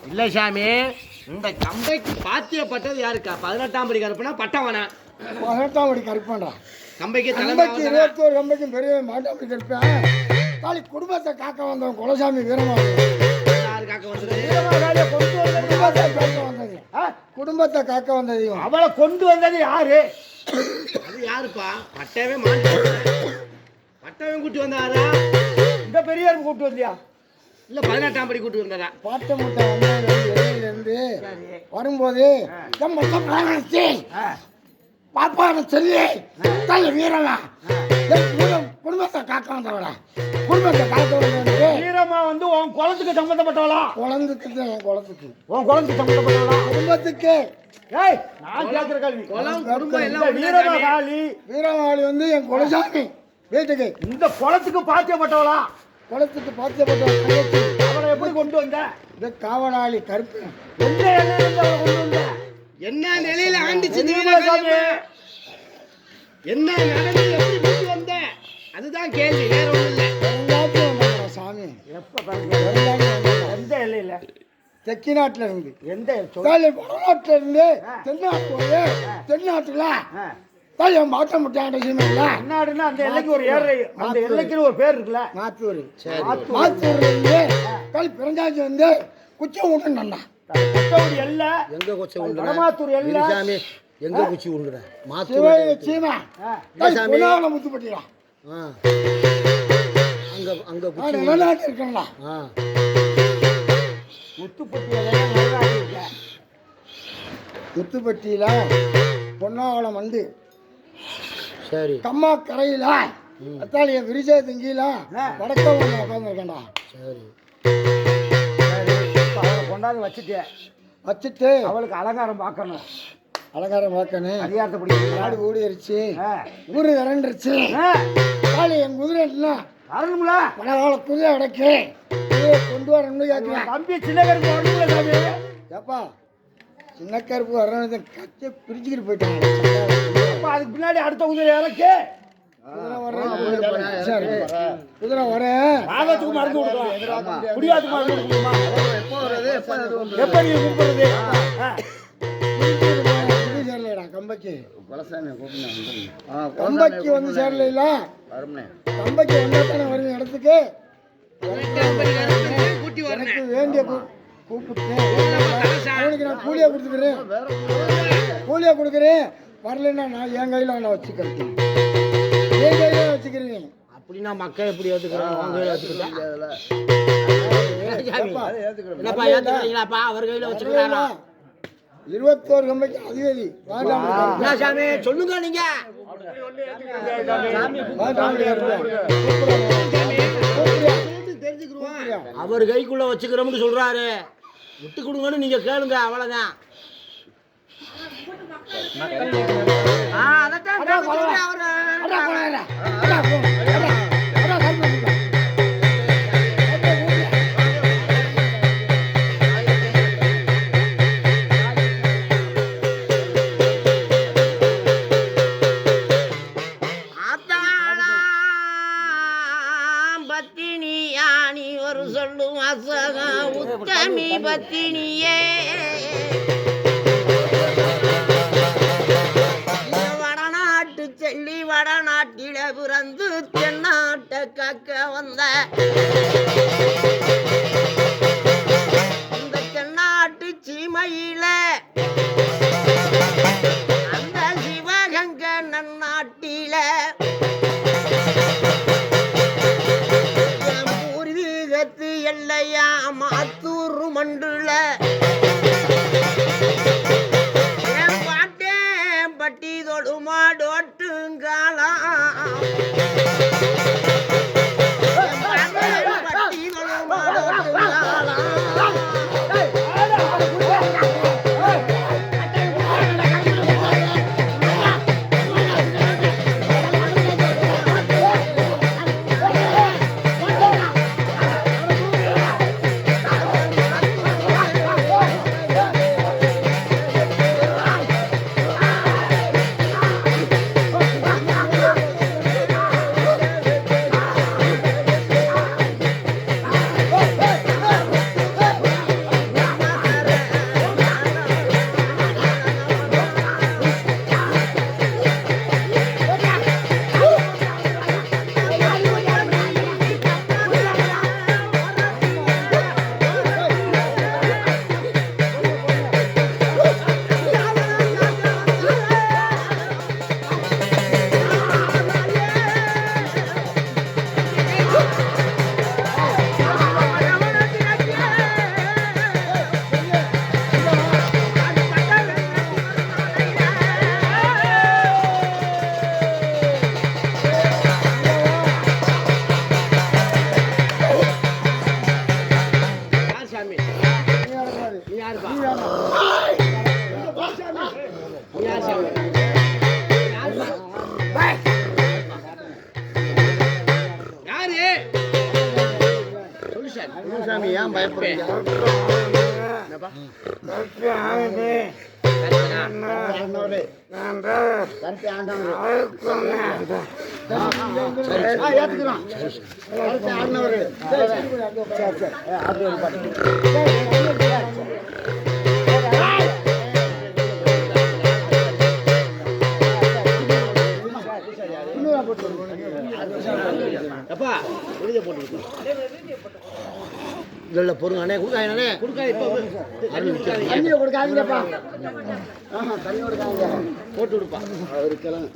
இல்லை சாமி, இந்த கம்பைக்கு பாத்தியப்பட்டது யாருக்கா? 18ஆம் படி கருப்புனா பட்டவனா? 18ஆம் படி கருப்பான்டா. கம்பைக்கு 21 கம்பைக்கும் பெரிய மாட்டாப்படி கருப்பேன். தாலி குடும்பத்தை காக்க வந்தவன் குலசாமி வீரமாடி. யாரு காக்க வந்தது? குடும்பத்தை காக்க வந்தது. அவளை கொண்டு வந்தது யாரு? அது யாருப்பா? பட்டவே பட்டவே கூட்டி வந்தாரா? இந்த பெரியார் கூப்பிட்டு வந்தியா? இல்ல 18ஆம் படி கூட்டு வந்ததா? பாட்ட முட்டை இருந்து வரும்போது பாப்பான சொல்லி தாய் வீரமா குடும்பத்தை காக்க வந்தவளா? குடும்பத்தை காக்க வந்தவனுக்கு வீரமா வந்து உன் குளத்துக்கு சம்பந்தப்பட்டவளா? குழந்தைக்கு என் குளத்துக்கு உன் குளத்துக்கு சம்பந்தப்பட்டவளா? குடும்பத்துக்கு. ஏய், நான் கேட்கிற கேள்வி. குடும்பம் எல்லாம் வீரமாகாளி. வீரமாகாளி வந்து என் குலசாமி வீட்டுக்கு. இந்த குளத்துக்கு பாத்தியப்பட்டவளா? குளத்துக்கு பாத்தியப்பட்டவள். அவளை எப்படி கொண்டு வந்த? இந்த காவலாளி கருப்பு. எந்த நிலையில கொண்டு வந்த? என்ன நிலையில ஆண்டுச்சு? என்ன நடந்து எப்படி கொண்டு வந்த? அதுதான் கேள்வி, வேற ஒண்ணும் இல்ல. சாமி எந்த எல்லையில? தெற்கிநாட்டுல இருந்து. எந்த வடநாட்டுல இருந்து தென்னாட்டுல தாய் மாற்ற முட்டாண்ட நாடுன்னா அந்த எல்லைக்கு ஒரு ஏழை, அந்த எல்லைக்குன்னு ஒரு பேர் இருக்குல்ல, மாத்தூர். மாத்தூர்ல இருந்து பிறந்தாச்சி வந்து குச்சி விட்டுனா எல்லை. எங்க குச்சி விடுற? மாத்தூர் எல்லை. எங்க குச்சி விடுற? சீமா முத்துப்பட்டியா? அங்க அங்க வடநாட்டு இருக்கா? முத்துப்பட்டியில பொன்னாவளம் வந்து சரி கம்மா கரையில அத்தாலிய விரிசை திங்கில வடக்க உட்காந்துருக்கேன்டா. சரி, அவளை கொண்டாந்து வச்சுட்டு அவளுக்கு அலங்காரம் பார்க்கணும். அலங்காரம் பார்க்கணும். அதிகாரத்தை பிடிக்கணும். நாடு ஓடிடுச்சு, ஊரு விரண்டுருச்சு. தாலி என் குதிரை வரணும்ல, பல குதிரை அடைக்கு கொண்டு வரணும்னு கேட்கிறேன். தம்பி சின்ன கருப்பு வரணும்ல சாமி. ஏப்பா சின்ன கருப்பு வரணும் கத்தி பிரிச்சுக்கிட்டு போயிட்டாங்க. அதுக்கு பின்னாடி அடுத்த குதிரை இறக்கு. குதிரை வரேன். ராகத்துக்கு மருந்து கொடுக்கலாம், குடியாத்துக்கு மருந்து கொடுக்கணுமா? எப்ப நீ கூப்பிடுறது? கம்பைக்கு கம்பைக்கு வந்து சேரல. கம்பைக்கு வந்தாத்தானே வரும் இடத்துக்கு. எனக்கு வேண்டிய கூப்பிட்டு அவனுக்கு நான் கூலியா கொடுத்துக்கிறேன். கூலியா கொடுக்குறேன். வரலன்னா நான் என் கையில நான் வச்சுக்கிறேன். என் கையில வச்சுக்கிறேன். அப்படின்னா மக்கள் எப்படி ஏத்துக்கிறாங்க? அவர் கையில வச்சுக்கிறாரா? 21 கம்பைக்கு அதிகாரி சாமி சொல்லுங்க. நீங்க அவர் கைக்குள்ள வச்சுக்கிறோம்னு சொல்றாரு. விட்டு கொடுங்கன்னு நீங்க கேளுங்க, அவ்வளவுதான். பத்தினியானி ஒரு சொல்லும் அசகா உத்தமி பத்தினியே வடநாட்டு செல்லி வடநாட்டில பிறந்து தென்னாட்டை காக்க வந்த இந்த தென்னாட்டு சீமையில அந்த சிவகங்க நன்னாட்டில எல்லையா மாத்தூர் மண்டுல என் பாட்டேன் பட்டி தொடுமாடோட்டுங்காலா பட்டி தொடுமாடோட்டுங்காலா. சாமி ஏன் பயப்படுறீங்க? என்னப்பா? அப்பா வெளியே போட்டு இல்லை பொருங்க அண்ணே கொடுக்காண்ணே கொடுக்காது இப்போ தண்ணியை கொடுக்காதீங்கப்பா தண்ணி கொடுக்காதீங்க போட்டு விடுப்பா அவரு கிளம்பு